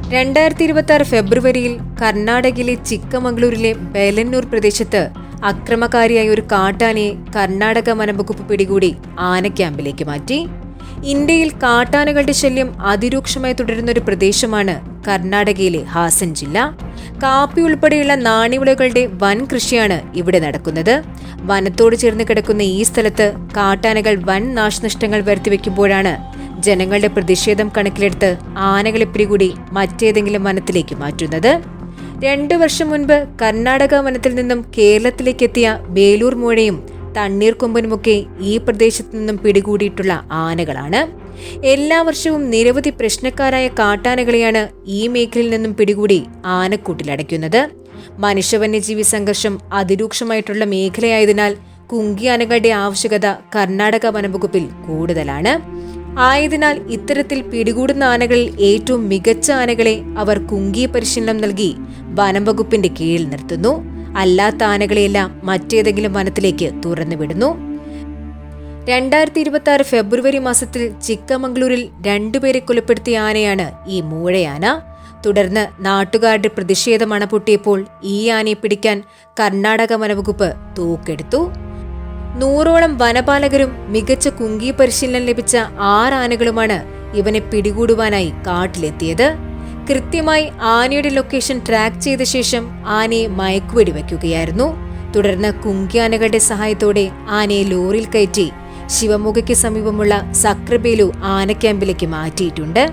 2026 ഫെബ്രുവരിയിൽ കർണാടകയിലെ ചിക്കമംഗളൂരിലെ ബേലന്നൂർ പ്രദേശത്ത് അക്രമകാരിയായ ഒരു കാട്ടാനയെ കർണാടക വനംവകുപ്പ് പിടികൂടി ആനക്യാമ്പിലേക്ക് മാറ്റി. ഇന്ത്യയിൽ കാട്ടാനകളുടെ ശല്യം അതിരൂക്ഷമായി തുടരുന്ന ഒരു പ്രദേശമാണ് കർണാടകയിലെ ഹാസൻ ജില്ല. കാപ്പി ഉൾപ്പെടെയുള്ള നാണ്യവിളകളുടെ വൻ കൃഷിയാണ് ഇവിടെ നടക്കുന്നത്. വനത്തോട് ചേർന്ന് കിടക്കുന്ന ഈ സ്ഥലത്ത് കാട്ടാനകൾ വൻ നാശനഷ്ടങ്ങൾ വരുത്തിവെക്കുമ്പോഴാണ് ജനങ്ങളുടെ പ്രതിഷേധം കണക്കിലെടുത്ത് ആനകളെ പിടികൂടി മറ്റേതെങ്കിലും വനത്തിലേക്ക് മാറ്റുന്നത്. 2 വർഷം മുൻപ് കർണാടക വനത്തിൽ നിന്നും കേരളത്തിലേക്ക് എത്തിയ വേലൂർ മൂഴയും തണ്ണീർക്കൊമ്പനുമൊക്കെ ഈ പ്രദേശത്തു നിന്നും പിടികൂടിയിട്ടുള്ള ആനകളാണ്. എല്ലാ വർഷവും നിരവധി പ്രശ്നക്കാരായ കാട്ടാനകളെയാണ് ഈ മേഖലയിൽ നിന്നും പിടികൂടി ആനക്കൂട്ടിലടയ്ക്കുന്നത്. മനുഷ്യ-വന്യജീവി സംഘർഷം അതിരൂക്ഷമായിട്ടുള്ള മേഖലയായതിനാൽ കുങ്കിയാനകളുടെ ആവശ്യകത കർണാടക വനംവകുപ്പിൽ കൂടുതലാണ്. ആയതിനാൽ ഇത്തരത്തിൽ പിടികൂടുന്ന ആനകളിൽ ഏറ്റവും മികച്ച ആനകളെ അവർ കുങ്കി പരിശീലനം നൽകി വനംവകുപ്പിന്റെ കീഴിൽ നിർത്തുന്നു. അല്ലാത്ത ആനകളെയെല്ലാം മറ്റേതെങ്കിലും വനത്തിലേക്ക് തുറന്നുവിടുന്നു. 2026 ഫെബ്രുവരി മാസത്തിൽ ചിക്കമംഗളൂരിൽ 2 പേരെ കൊലപ്പെടുത്തിയ ആനയാണ് ഈ മൂഴയാന. തുടർന്ന് നാട്ടുകാരുടെ പ്രതിഷേധം അണപൊട്ടിയപ്പോൾ ഈ ആനയെ പിടിക്കാൻ കർണാടക വനംവകുപ്പ് തോക്കെടുത്തു. 100ഓളം വനപാലകരും മികച്ച കുങ്കി പരിശീലനം ലഭിച്ച 6 ആനകളുമാണ് ഇവനെ പിടികൂടുവാനായി കാട്ടിലെത്തിയത്. കൃത്യമായി ആനയുടെ ലൊക്കേഷൻ ട്രാക്ക് ചെയ്ത ശേഷം ആനയെ മയക്കുവെടി വയ്ക്കുകയായിരുന്നു. തുടർന്ന് കുങ്കിയാനകളുടെ സഹായത്തോടെ ആനയെ ലോറിയിൽ കയറ്റി ശിവമൊഗ്ഗയ്ക്ക് സമീപമുള്ള സക്രബേലു ആനക്യാമ്പിലേക്ക് മാറ്റിയിട്ടുണ്ട്.